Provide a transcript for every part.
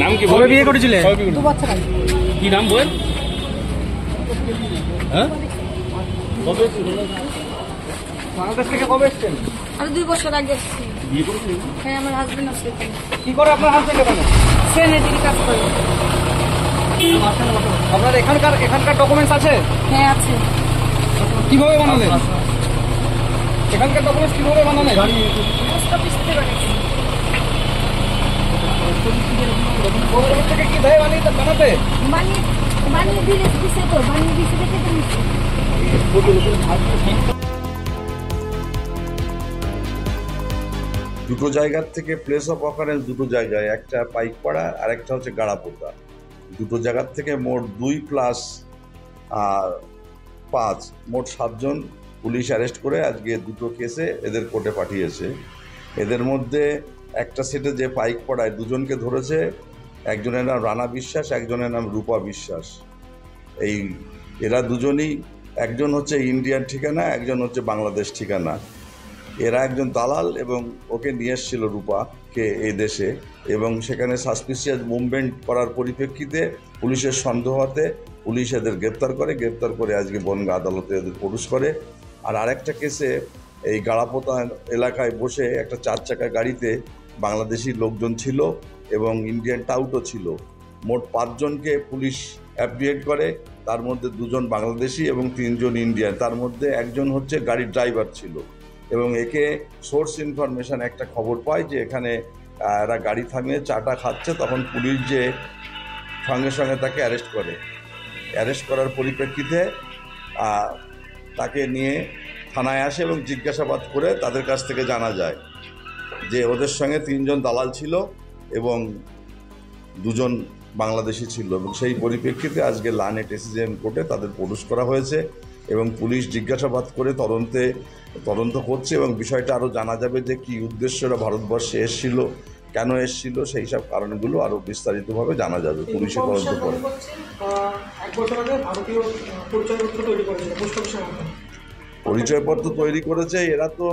নাম কি? কবে বিয়ে করেছিলেন? 2 বছর আগে। কি নাম বলেন? হ্যাঁ, বাংলাদেশ থেকে কবে এসেছেন? আমি 2 বছর আগে এসেছি। বিয়ে করেছিলেন? হ্যাঁ, আমার হাজবেন্ড আছে এখানে। কি করে আপনার হাজবেন্ড এখানে? সেনেটারি কাজ করে। আপনার এখানকার ডকুমেন্টস আছে? হ্যাঁ, আছে। কিভাবে বানালেন? এখানকার ডকুমেন্টস কিভাবে বানালেন? পোস্ট অফিস থেকে বানিয়েছি। গভর্নমেন্ট থেকে কি দেয় বানাতে? বানিয়ে দিছে তো, বানিয়ে দিছে দেখে তো নিচ্ছি। দুটো জায়গার থেকে প্লেস অফ অকারেন্স দুটো জায়গায়, একটা পাইকপাড়া আর একটা হচ্ছে গাড়াপোতা। দুটো জায়গার থেকে মোট 2+5 মোট 7 জন পুলিশ অ্যারেস্ট করে আজকে দুটো কেসে এদের কোর্টে পাঠিয়েছে। এদের মধ্যে একটা সেটে যে পাইকপাড়ায় দুজনকে ধরেছে, একজনের নাম রানা বিশ্বাস, একজনের নাম রূপা বিশ্বাস। এরা দুজনই, একজন হচ্ছে ইন্ডিয়ার ঠিকানা, একজন হচ্ছে বাংলাদেশ ঠিকানা। এরা একজন দালাল এবং ওকে নিয়ে এসেছিল রূপাকে এই দেশে, এবং সেখানে সাসপিসিয়াস মুভমেন্ট করার পরিপ্রেক্ষিতে পুলিশের সন্দেহতে পুলিশ এদের গ্রেপ্তার করে আজকে বনগাঁ আদালতে এদের প্রডিউস করে। আর আরেকটা কেসে এই গাড়াপোতা এলাকায় বসে একটা 4 চাকা গাড়িতে বাংলাদেশি লোকজন ছিল এবং ইন্ডিয়ান টাউটও ছিল। মোট 5 জনকে পুলিশ অ্যাপ্রিহেন্ড করে, তার মধ্যে 2 জন বাংলাদেশি এবং 3 জন ইন্ডিয়ান, তার মধ্যে একজন হচ্ছে গাড়ির ড্রাইভার ছিল। এবং একে সোর্স ইনফরমেশন একটা খবর পায় যে এখানে এরা গাড়ি থামিয়ে চাটা খাচ্ছে, তখন পুলিশ যে সঙ্গে সঙ্গে তাকে অ্যারেস্ট করার পরিপ্রেক্ষিতে তাকে নিয়ে থানায় আসে এবং জিজ্ঞাসাবাদ করে তাদের কাছ থেকে জানা যায় যে ওদের সঙ্গে 3 জন দালাল ছিল এবং 2 জন বাংলাদেশি ছিল, এবং সেই পরিপ্রেক্ষিতে আজকে লানেট এসিজেন কোর্টে তাদের প্রডিউস করা হয়েছে এবং পুলিশ জিজ্ঞাসাবাদ করে তদন্ত করছে এবং বিষয়টা আরও জানা যাবে যে কী উদ্দেশ্যে ওরা ভারতবর্ষে এসেছিল, কেন এসেছিল, সেই সব কারণগুলো আরও বিস্তারিতভাবে জানা যাবে পুলিশের তদন্ত করে। পরিচয়পত্র তৈরি করেছে এরা, তো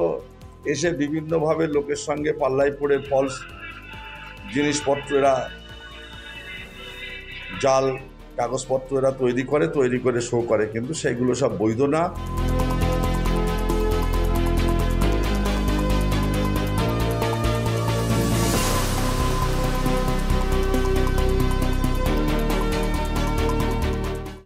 এসে বিভিন্নভাবে লোকের সঙ্গে পাল্লায় পড়ে ফলস জিনিসপত্র, এরা জাল কাগজপত্র এরা তৈরি করে শো করে, কিন্তু সেগুলো সব বৈধ না।